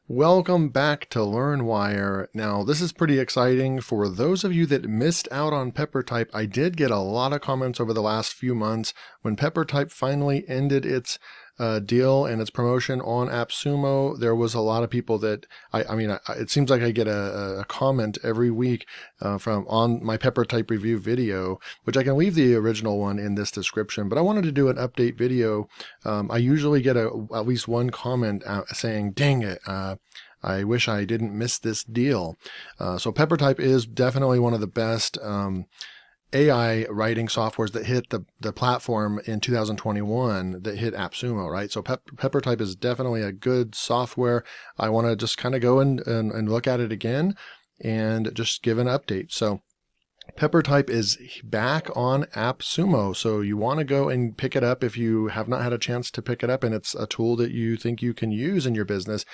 Welcome back to LearnWire. Now, this is pretty exciting. For those of you that missed out on Peppertype, I did get a lot of comments over the last few months when Peppertype finally ended its deal and its promotion on AppSumo. There was a lot of people that, it seems like I get a comment every week from on my Peppertype review video, which I can leave the original one in this description, but I wanted to do an update video. I usually get at least one comment saying, dang it, I wish I didn't miss this deal. So Peppertype is definitely one of the best AI writing softwares that hit the platform in 2021 that hit AppSumo, right? So Peppertype is definitely a good software. I want to just kind of go and look at it again and just give an update. So Peppertype is back on AppSumo, so you want to go and pick it up if you have not had a chance to pick it up and it's a tool that you think you can use in your business.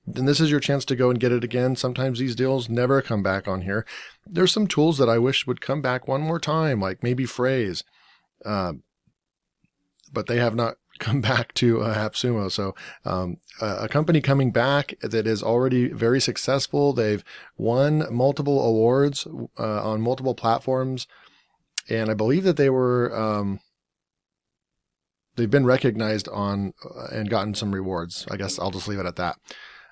Then this is your chance to go and get it again. Sometimes these deals never come back on here. There's some tools that I wish would come back one more time, like maybe Phrase, but they have not come back to AppSumo. So a company coming back that is already very successful. They've won multiple awards on multiple platforms, and I believe that they were they've been recognized on and gotten some rewards. I guess I'll just leave it at that.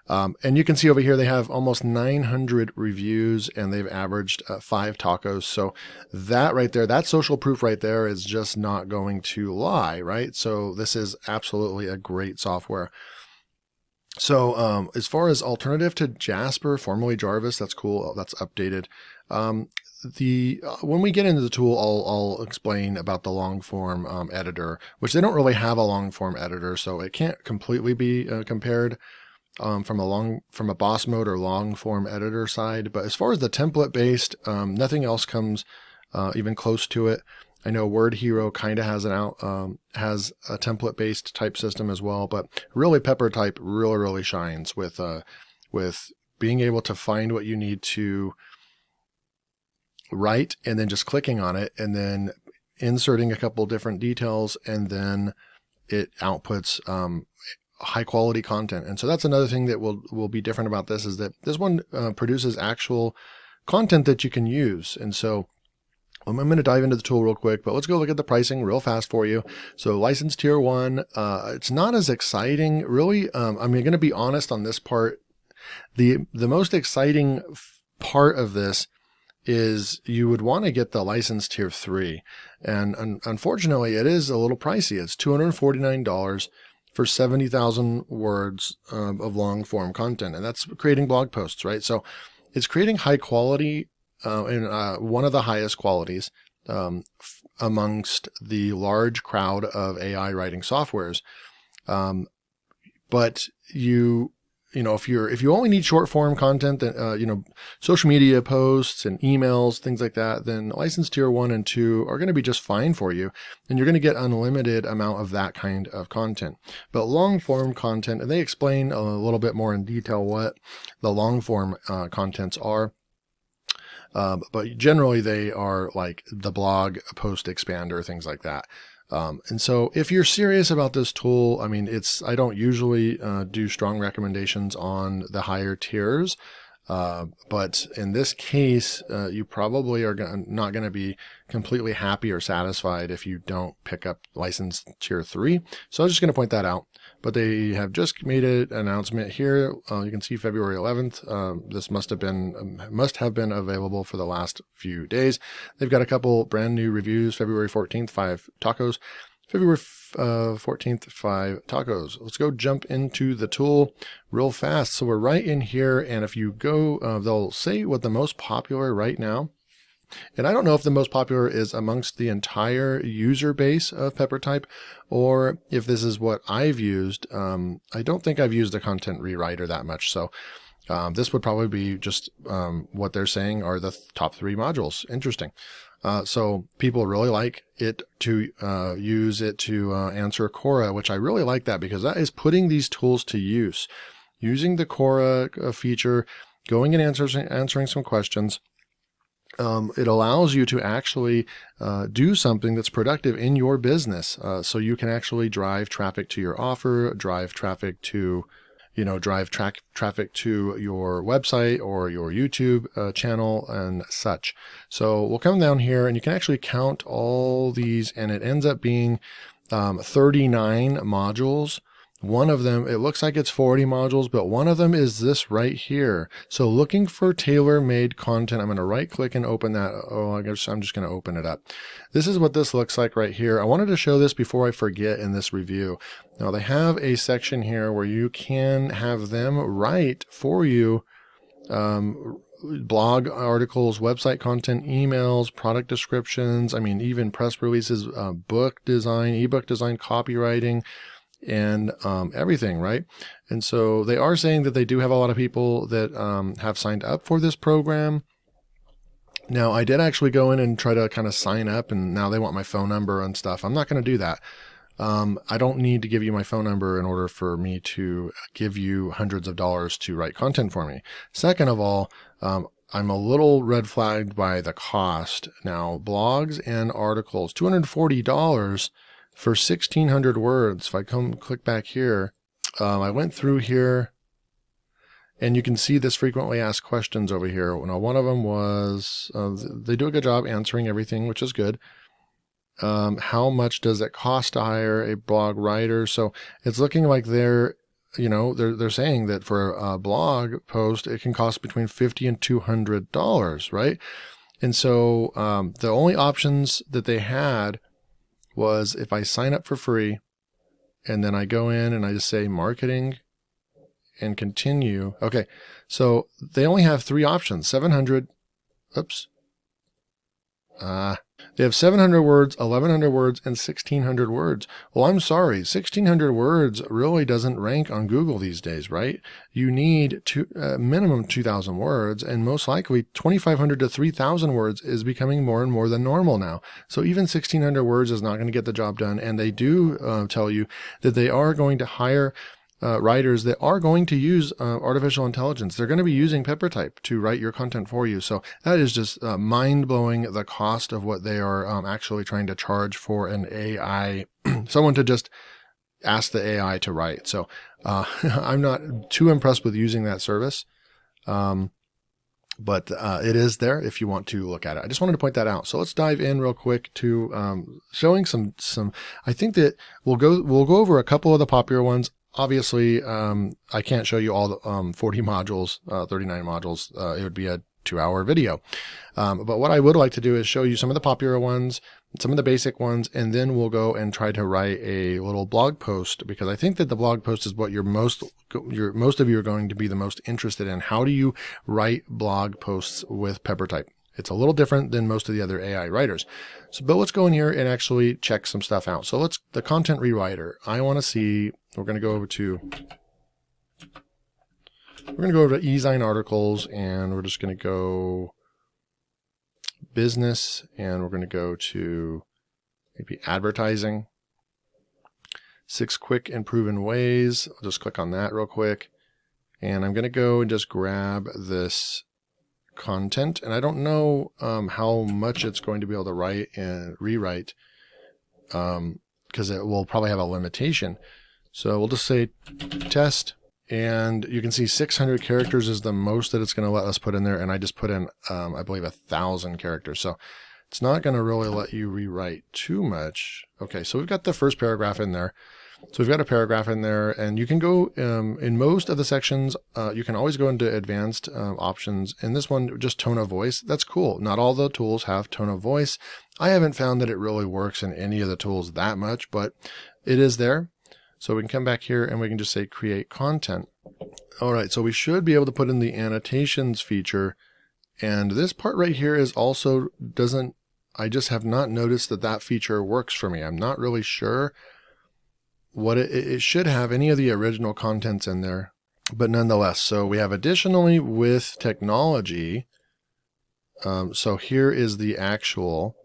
And you can see over here they have almost 900 reviews and they've averaged 5 tacos. So that right there, that social proof right there is just not going to lie, right? So this is absolutely a great software. So as far as alternative to Jasper, formerly Jarvis, that's cool. That's updated. When we get into the tool, I'll explain about the long form editor, which they don't really have a long form editor, so it can't completely be compared from a boss mode or long form editor side. But as far as the template based, nothing else comes even close to it. I know Word Hero kind of has has a template based type system as well, but really Peppertype really shines with being able to find what you need to write and then just clicking on it and then inserting a couple different details, and then it outputs high quality content. And so that's another thing that will be different about this, is that this one produces actual content that you can use. And so I'm going to dive into the tool real quick, but let's go look at the pricing real fast for you. So license tier 1, it's not as exciting really. I'm going to be honest on this part. The most exciting part of this is you would want to get the license tier 3. And unfortunately it is a little pricey. It's $249 for 70,000 words of long form content. And that's creating blog posts, right? So it's creating high quality and one of the highest qualities amongst the large crowd of AI writing softwares. But if you only need short form content, social media posts and emails, things like that, then license tier 1 and 2 are going to be just fine for you. And you're going to get unlimited amount of that kind of content. But long form content, and they explain a little bit more in detail what the long form contents are. But generally they are like the blog post expander, things like that. And so if you're serious about this tool, I don't usually do strong recommendations on the higher tiers. But in this case, you probably are not going to be completely happy or satisfied if you don't pick up license tier 3. So I was just going to point that out. But they have just made an announcement here. You can see February 11th. This must have been available for the last few days. They've got a couple brand new reviews. February 14th, 5 tacos. February 14th, 5 tacos. Let's go jump into the tool real fast. So we're right in here, and if you go, they'll say what the most popular right now. And I don't know if the most popular is amongst the entire user base of Peppertype, or if this is what I've used. I don't think I've used the content rewriter that much. So this would probably be just what they're saying are the top 3 modules. Interesting. So people really like it to use it to answer Quora, which I really like that, because that is putting these tools to use. Using the Quora feature, going and answering some questions. It allows you to actually do something that's productive in your business. So you can actually drive traffic to your offer, drive traffic to drive traffic to your website or your YouTube channel and such. So we'll come down here and you can actually count all these, and it ends up being 39 modules. One of them, it looks like it's 40 modules, but one of them is this right here. So looking for tailor-made content, I'm going to right click and open that. I guess I'm just going to open it up. This is what this looks like right here. I wanted to show this before I forget in this review. Now they have a section here where you can have them write for you blog articles, website content, emails, product descriptions, even press releases, book design, ebook design, copywriting, and everything, right? And so they are saying that they do have a lot of people that have signed up for this program. Now, I did actually go in and try to kind of sign up, and now they want my phone number and stuff. I'm not going to do that. I don't need to give you my phone number in order for me to give you hundreds of dollars to write content for me. Second of all, I'm a little red flagged by the cost. Now, blogs and articles, $240 for 1,600 words. If I click back here, I went through here and you can see this frequently asked questions over here. Now, one of them was, they do a good job answering everything, which is good. How much does it cost to hire a blog writer? So it's looking like they're saying that for a blog post, it can cost between $50 and $200, right? And so the only options that they had was if I sign up for free and then I go in and I just say marketing and continue. Okay, so they only have three options, 700, they have 700 words, 1,100 words, and 1,600 words. Well, I'm sorry, 1,600 words really doesn't rank on Google these days, right? You need minimum 2,000 words, and most likely 2,500 to 3,000 words is becoming more and more than normal now. So even 1,600 words is not going to get the job done, and they do tell you that they are going to hire writers that are going to use artificial intelligence. They're going to be using Peppertype to write your content for you. So that is just mind-blowing, the cost of what they are actually trying to charge for an AI, someone to just ask the AI to write. So I'm not too impressed with using that service, but it is there if you want to look at it. I just wanted to point that out. So let's dive in real quick to showing some. I think that we'll go over a couple of the popular ones. Obviously, I can't show you all the 40 modules, 39 modules. It would be a 2-hour video. But what I would like to do is show you some of the popular ones, some of the basic ones, and then we'll go and try to write a little blog post, because I think that the blog post is what most of you are going to be the most interested in. How do you write blog posts with Peppertype? It's a little different than most of the other AI writers. But let's go in here and actually check some stuff out. So the content rewriter. I want to see, we're going to go over to eZine articles, and we're just going to go business, and we're going to go to maybe advertising. 6 quick and proven ways. I'll just click on that real quick. And I'm going to go and just grab this content, and I don't know how much it's going to be able to write and rewrite, because it will probably have a limitation. So we'll just say test, and you can see 600 characters is the most that it's going to let us put in there, and I just put in I believe 1,000 characters, so it's not going to really let you rewrite too much. Okay, so we've got the first paragraph in there. So we've got a paragraph in there, and you can go in most of the sections, you can always go into advanced options. In this one, just tone of voice. That's cool. Not all the tools have tone of voice. I haven't found that it really works in any of the tools that much, but it is there. So we can come back here and we can just say create content. All right, so we should be able to put in the annotations feature. And this part right here is also I just have not noticed that feature works for me. I'm not really sure what it should have any of the original contents in there, but nonetheless. So we have additionally with technology. So here is the actual,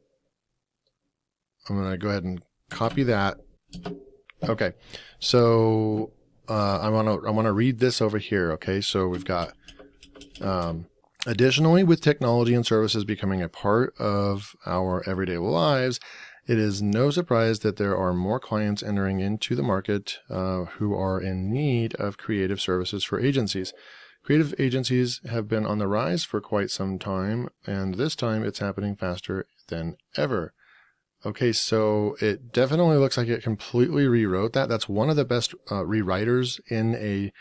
I'm going to go ahead and copy that. Okay. So, I want to read this over here. Okay. So we've got, additionally, with technology and services becoming a part of our everyday lives, It is no surprise that there are more clients entering into the market who are in need of creative services for agencies. Creative agencies have been on the rise for quite some time, and this time it's happening faster than ever. Okay, so it definitely looks like it completely rewrote that. That's one of the best rewriters in a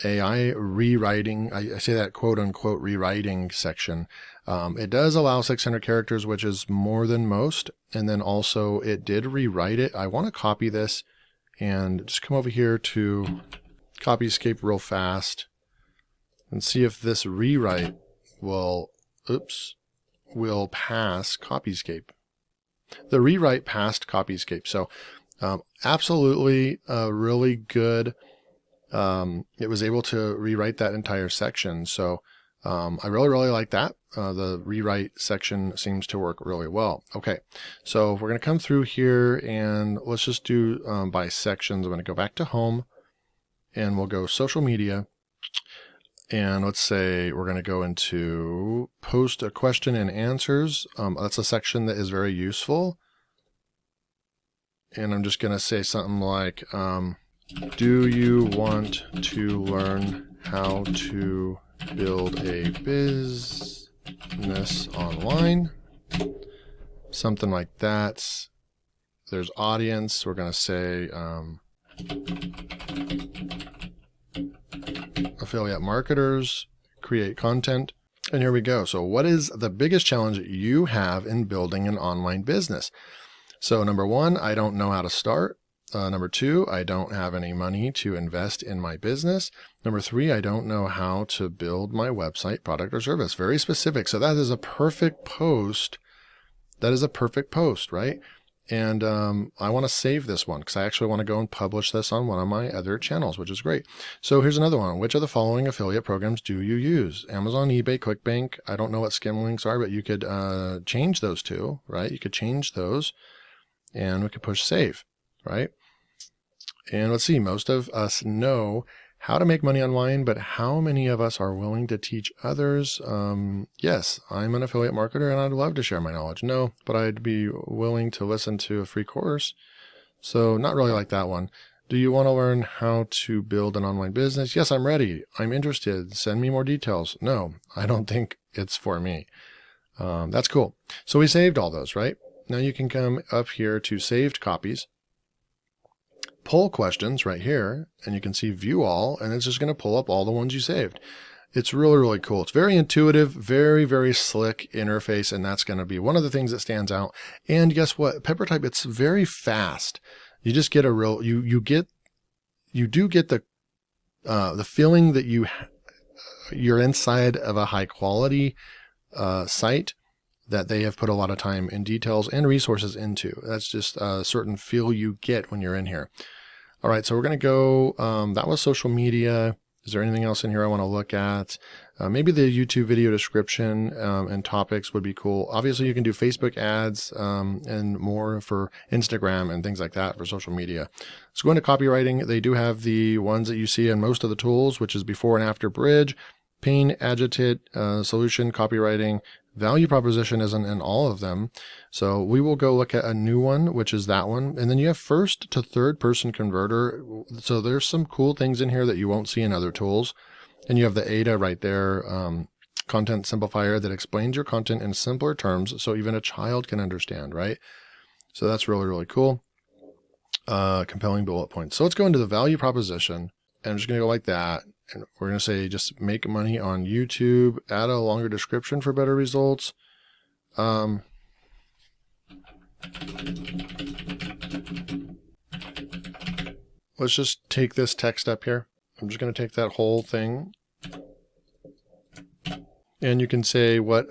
AI rewriting. I say that quote unquote rewriting section. It does allow 600 characters, which is more than most. And then also it did rewrite it. I want to copy this and just come over here to Copyscape real fast and see if this rewrite will pass Copyscape. The rewrite passed Copyscape. So absolutely really good. It was able to rewrite that entire section. So I really like that. The rewrite section seems to work really well. Okay, so we're going to come through here and let's just do by sections. I'm going to go back to home and we'll go social media. And let's say we're going to go into post a question and answers. That's a section that is very useful. And I'm just going to say something like, do you want to learn how to build a business online? Something like that. There's audience. We're going to say affiliate marketers, create content. And here we go. So what is the biggest challenge that you have in building an online business? So number one, I don't know how to start. Number two, I don't have any money to invest in my business. Number three, I don't know how to build my website, product, or service. Very specific. So that is a perfect post. That is a perfect post, right? And I want to save this one because I actually want to go and publish this on one of my other channels, which is great. So here's another one. Which of the following affiliate programs do you use? Amazon, eBay, ClickBank. I don't know what Skimlinks are, but you could change those two, right? You could change those and we could push save, right? And let's see, most of us know how to make money online, but how many of us are willing to teach others? Yes, I'm an affiliate marketer and I'd love to share my knowledge. No, but I'd be willing to listen to a free course. So not really like that one. Do you want to learn how to build an online business? Yes, I'm ready. I'm interested. Send me more details. No, I don't think it's for me. That's cool. So we saved all those, right? Now you can come up here to saved copies. Poll questions right here, and you can see view all, and it's just going to pull up all the ones you saved. It's really cool. It's very intuitive, very slick interface, and that's going to be one of the things that stands out. And guess what? Peppertype, it's very fast. You just get a real, you do get the feeling that you're inside of a high quality site that they have put a lot of time and details and resources into. That's just a certain feel you get when you're in here. All right, so we're going to go, that was social media. Is there anything else in here I want to look at? Maybe the YouTube video description and topics would be cool. Obviously, you can do Facebook ads and more for Instagram and things like that for social media. Let's go into copywriting. They do have the ones that you see in most of the tools, which is before and after bridge, pain, agitate, solution, copywriting. Value proposition isn't in all of them. So we will go look at a new one, which is that one. And then you have first to third person converter. So there's some cool things in here that you won't see in other tools. And you have the ADA right there, content simplifier that explains your content in simpler terms so even a child can understand, right? So that's really cool. Compelling bullet points. So let's go into the value proposition. And I'm just going to go like that. And we're going to say just make money on YouTube, add a longer description for better results. Let's just take this text up here. I'm just going to take that whole thing. And you can say what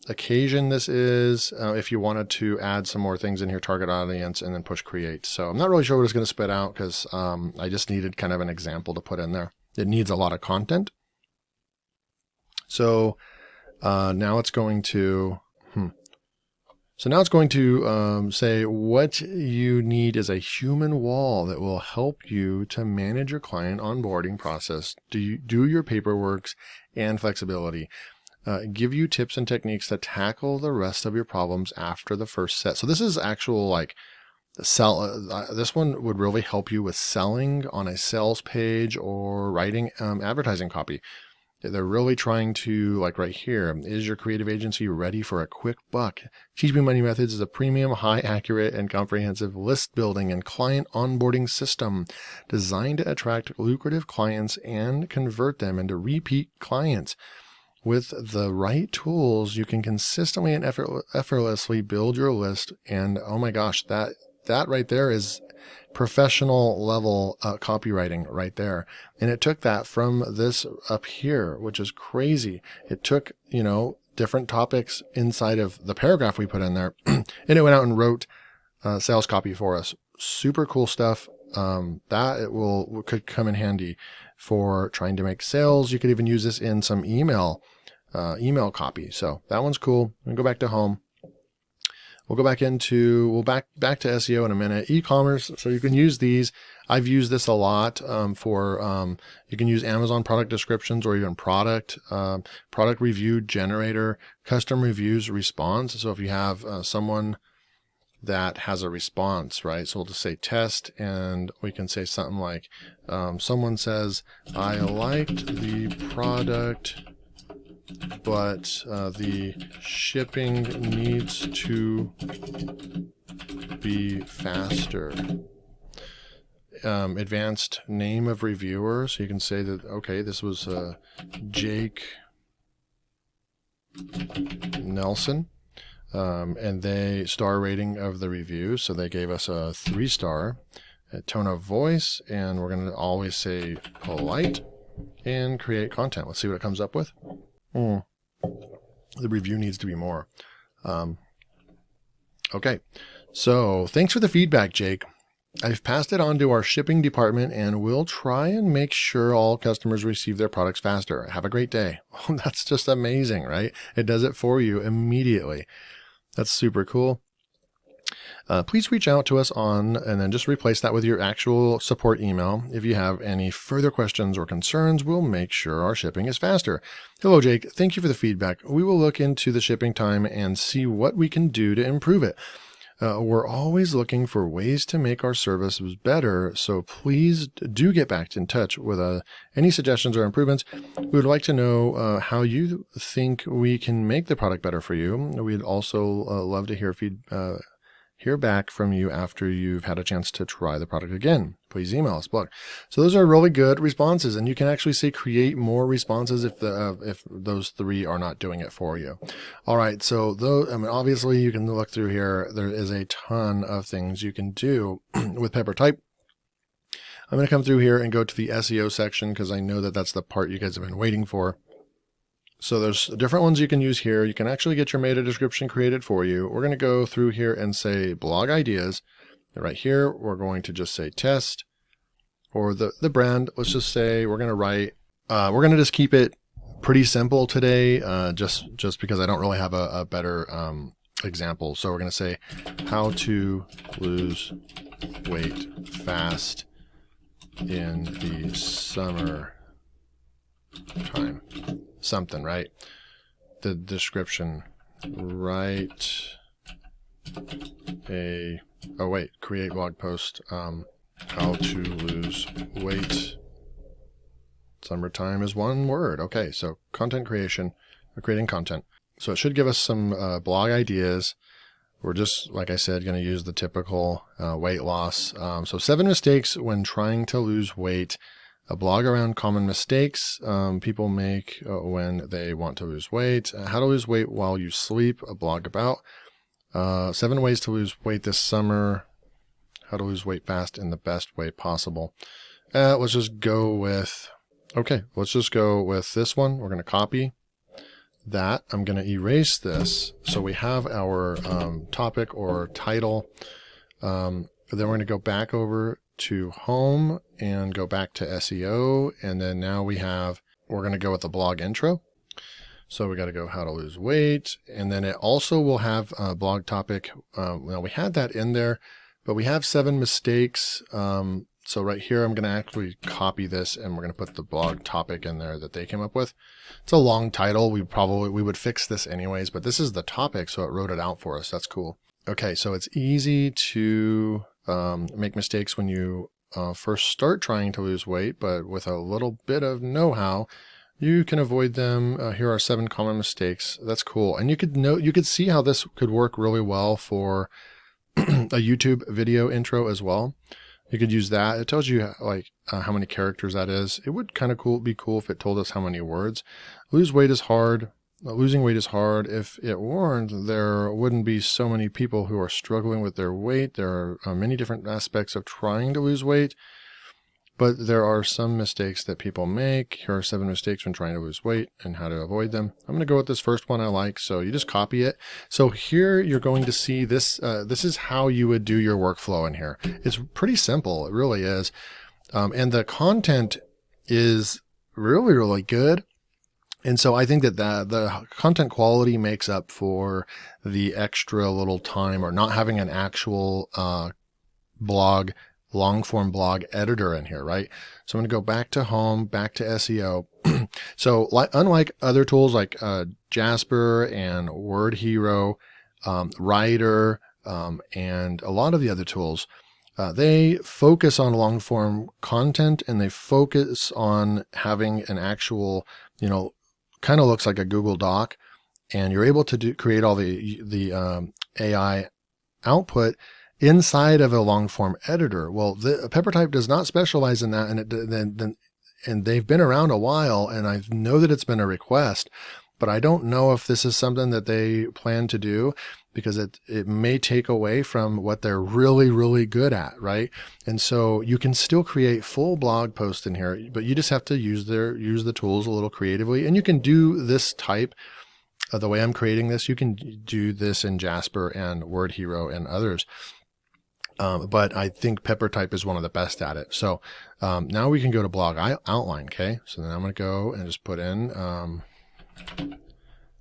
occasion this is, if you wanted to add some more things in here, target audience, and then push create. So I'm not really sure what it's going to spit out because I just needed kind of an example to put in there. It needs a lot of content. So now it's going to, say what you need is a human wall that will help you to manage your client onboarding process, do your paperwork and flexibility. give you tips and techniques to tackle the rest of your problems after the first set. So this is actual like this one would really help you with selling on a sales page or writing advertising copy. They're really trying to, like right here, is your creative agency ready for a quick buck? Teach Me Money Methods is a premium, high accurate, and comprehensive list building and client onboarding system designed to attract lucrative clients and convert them into repeat clients. With the right tools, you can consistently and effortlessly build your list. And oh my gosh, that right there is professional level copywriting right there. And it took that from this up here, which is crazy. It took, different topics inside of the paragraph we put in there, and it went out and wrote sales copy for us. Super cool stuff. That could come in handy for trying to make sales. You could even use this in some email copy. So that one's cool. I'm gonna go back to home. We'll go back to SEO in a minute. E-commerce, so you can use these. I've used this a lot for, you can use Amazon product descriptions or even product review generator, custom reviews response. So if you have someone that has a response, right? So we'll just say test, and we can say something like, someone says, I liked the product, but the shipping needs to be faster. Advanced name of reviewer, so you can say that, okay, this was Jake Nelson, and they star rating of the review, so they gave us a 3-star. Tone of voice, and we're going to always say polite, and create content. Let's see what it comes up with. The review needs to be more. Okay, so thanks for the feedback, Jake. I've passed it on to our shipping department, and we'll try and make sure all customers receive their products faster. Have a great day. Oh, that's just amazing, right? It does it for you immediately. That's super cool. Please reach out to us and then just replace that with your actual support email. If you have any further questions or concerns, we'll make sure our shipping is faster. Hello, Jake. Thank you for the feedback. We will look into the shipping time and see what we can do to improve it. We're always looking for ways to make our services better, so please do get back in touch with any suggestions or improvements. We would like to know how you think we can make the product better for you. We'd also love to hear back from you after you've had a chance to try the product again. Please email us, blog. So those are really good responses, and you can actually say create more responses if those 3 are not doing it for you. All right, so obviously you can look through here. There is a ton of things you can do with Peppertype. I'm going to come through here and go to the SEO section because I know that that's the part you guys have been waiting for. So there's different ones you can use here. You can actually get your meta description created for you. We're going to go through here and say blog ideas. Right here, we're going to just say test, or the brand. Let's just say we're going to write, we're going to just keep it pretty simple today, just because I don't really have a better example. So we're going to say how to lose weight fast in the summer time. Something, right? The description, create blog post, how to lose weight. Summertime is one word. Okay, so content creation, we're creating content. So it should give us some blog ideas. We're just, like I said, going to use the typical weight loss. So 7 mistakes when trying to lose weight. A blog around common mistakes people make when they want to lose weight. How to lose weight while you sleep. A blog about 7 ways to lose weight this summer. How to lose weight fast in the best way possible. Let's just go with this one. We're going to copy that. I'm going to erase this. So we have our topic or title. Then we're going to go back over to home and go back to SEO. And then now we're going to go with the blog intro. So we got to go how to lose weight. And then it also will have a blog topic. Well, we had that in there, but we have 7 mistakes So right here, I'm going to actually copy this and we're going to put the blog topic in there that they came up with. It's a long title. We would fix this anyways, but this is the topic, so it wrote it out for us. That's cool. Okay, so it's easy to make mistakes when you first start trying to lose weight, but with a little bit of know-how, you can avoid them. Here are 7 common mistakes. That's cool. And you could see how this could work really well for a YouTube video intro as well. You could use that. It tells you like how many characters that is. It would kind of be cool if it told us how many words. Losing weight is hard. If it weren't, there wouldn't be so many people who are struggling with their weight. There are many different aspects of trying to lose weight, but there are some mistakes that people make. Here are 7 mistakes when trying to lose weight and how to avoid them. I'm going to go with this first one I like. So you just copy it. So here you're going to see this. This is how you would do your workflow in here. It's pretty simple. It really is. And the content is really, really good. And so I think that the content quality makes up for the extra little time or not having an actual long form blog editor in here, right? So I'm going to go back to home, back to SEO. So unlike other tools like Jasper and Word Hero, Writer, and a lot of the other tools, they focus on long form content and they focus on having an actual, kind of looks like a Google Doc, and you're able to create all the AI output inside of a long form editor. Well, the Peppertype does not specialize in that, and they've been around a while, and I know that it's been a request, but I don't know if this is something that they plan to do because it may take away from what they're really, really good at, right? And so you can still create full blog posts in here, but you just have to use the tools a little creatively. And you can do this type the way I'm creating this. You can do this in Jasper and Word Hero and others. But I think Peppertype is one of the best at it. So now we can go to blog outline. Okay. So then I'm going to go and just put in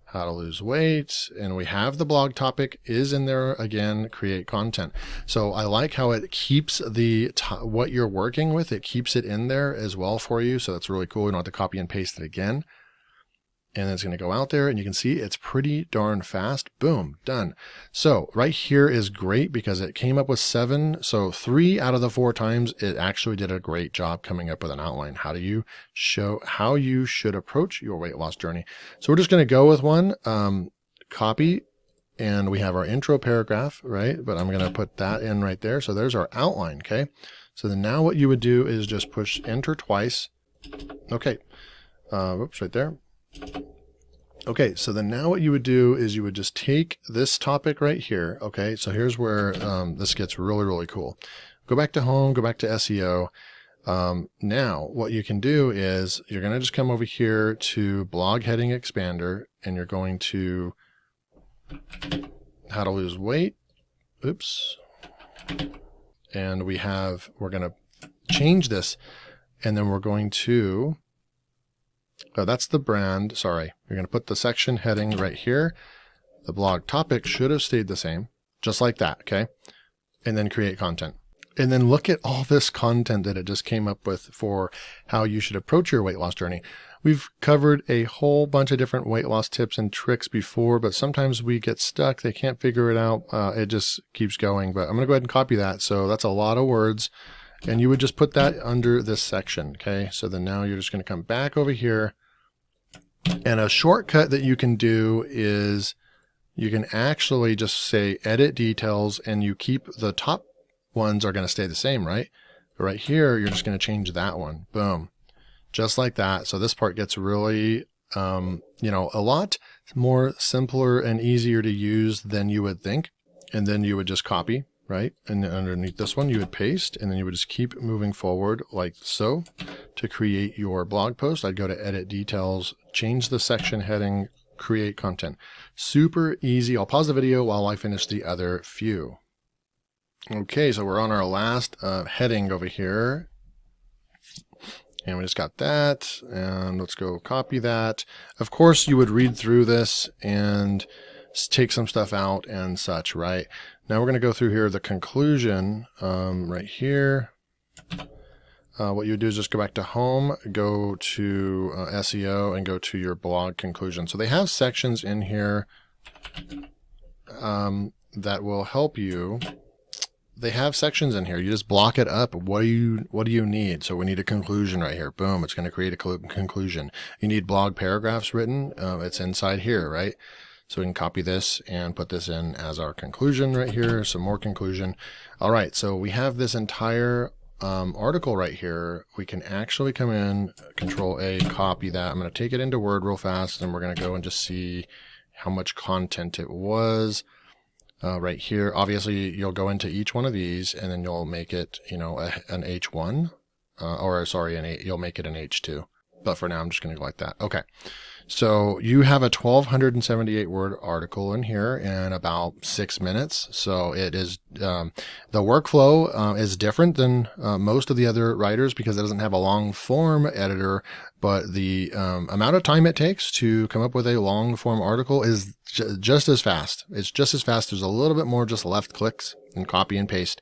how to lose weight, and we have the blog topic is in there again, create content. So I like how it keeps what you're working with, it keeps it in there as well for you. So that's really cool. You don't have to copy and paste it again. And it's going to go out there and you can see it's pretty darn fast. Boom, done. So right here is great because it came up with 7. So 3 out of the 4 times it actually did a great job coming up with an outline. How do you show how you should approach your weight loss journey? So we're just going to go with one, copy, and we have our intro paragraph, right? But I'm going to put that in right there. So there's our outline. Okay. So then now what you would do is just push enter twice. Okay. Whoops, right there. Okay, so then now what you would do is you would just take this topic right here. Okay, so here's where this gets really, really cool. Go back to home, go back to SEO. Now what you can do is you're going to just come over here to blog heading expander and you're going to how to lose weight. Oops. And we're going to change this and then we're going to that's the brand. Sorry. You're going to put the section heading right here. The blog topic should have stayed the same, just like that. Okay. And then create content. And then look at all this content that it just came up with for how you should approach your weight loss journey. We've covered a whole bunch of different weight loss tips and tricks before, but sometimes we get stuck. They can't figure it out. It just keeps going, but I'm going to go ahead and copy that. So that's a lot of words. And you would just put that under this section. Okay. So then now you're just going to come back over here. And a shortcut that you can do is you can actually just say edit details and you keep the top ones are going to stay the same, right? But right here, you're just going to change that one. Boom. Just like that. So this part gets really, a lot more simpler and easier to use than you would think. And then you would just copy, right? And then underneath this one, you would paste, and then you would just keep moving forward like so to create your blog post. I'd go to edit details, change the section heading, create content. Super easy. I'll pause the video while I finish the other few. Okay, so we're on our last heading over here. And we just got that. And let's go copy that. Of course, you would read through this and take some stuff out and such, right? Now we're going to go through here the conclusion right here. what you would do is just go back to home, go to SEO, and go to your blog conclusion. So they have sections in here that will help you. They have sections in here. You just block it up. What do you need? So we need a conclusion right here. Boom. It's going to create a conclusion. You need blog paragraphs written. It's inside here, right? So we can copy this and put this in as our conclusion right here. Some more conclusion. All right. So we have this entire article right here. We can actually come in, Control A, copy that. I'm going to take it into Word real fast, and we're going to go and just see how much content it was. Right here, obviously, you'll go into each one of these, and then you'll make it, an H1, you'll make it an H2. But for now, I'm just going to go like that. Okay. So you have a 1,278 word article in here in about 6 minutes. So it is, the workflow is different than most of the other writers because it doesn't have a long form editor, but the amount of time it takes to come up with a long form article is just as fast. It's just as fast. There's a little bit more just left clicks and copy and paste.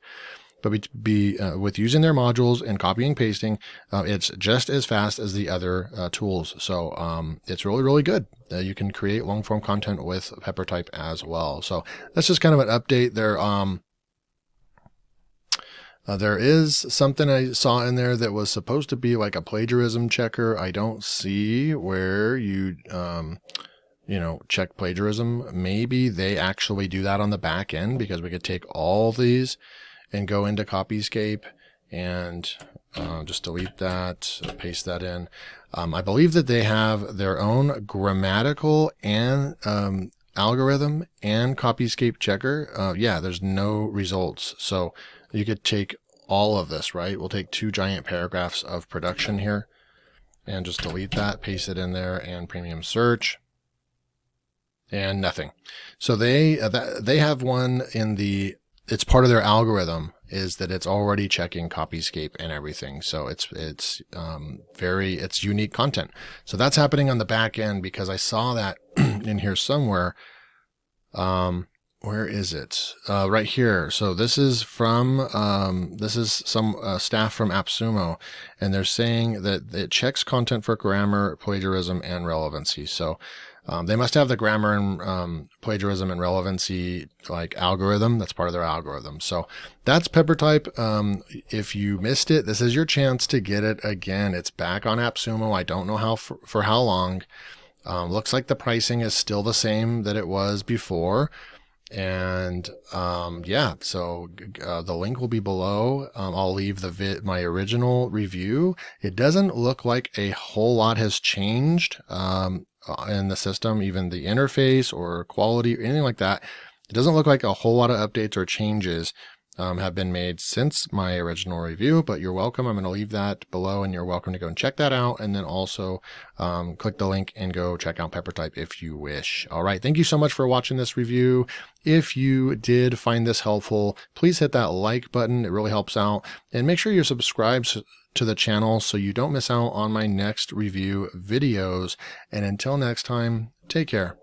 But with using their modules and copying and pasting, it's just as fast as the other tools. So it's really, really good. You can create long form content with Peppertype as well. So that's just kind of an update there. There is something I saw in there that was supposed to be like a plagiarism checker. I don't see where you check plagiarism. Maybe they actually do that on the back end, because we could take all these and go into Copyscape and just delete that, paste that in. I believe that they have their own grammatical and algorithm and Copyscape checker. Yeah, there's no results. So you could take all of this, right? We'll take 2 giant paragraphs of production here and just delete that, paste it in there, and premium search. And nothing. So they have one in the, it's part of their algorithm is that it's already checking Copyscape and everything. So it's unique content. So that's happening on the back end, because I saw that in here somewhere. Where is it? Right here. So this is from, some staff from AppSumo, and they're saying that it checks content for grammar, plagiarism, and relevancy. So they must have the grammar and plagiarism and relevancy like algorithm. That's part of their algorithm. So that's Peppertype. If you missed it, this is your chance to get it again. It's back on AppSumo. I don't know for how long. Looks like the pricing is still the same that it was before. And yeah, so the link will be below. I'll leave my original review. It doesn't look like a whole lot has changed in the system, even the interface or quality or anything like that. It doesn't look like a whole lot of updates or changes have been made since my original review, but you're welcome. I'm going to leave that below, and you're welcome to go and check that out. And then also click the link and go check out Peppertype if you wish. All right. Thank you so much for watching this review. If you did find this helpful, please hit that like button. It really helps out. And make sure you're subscribed to the channel so you don't miss out on my next review videos. And until next time, take care.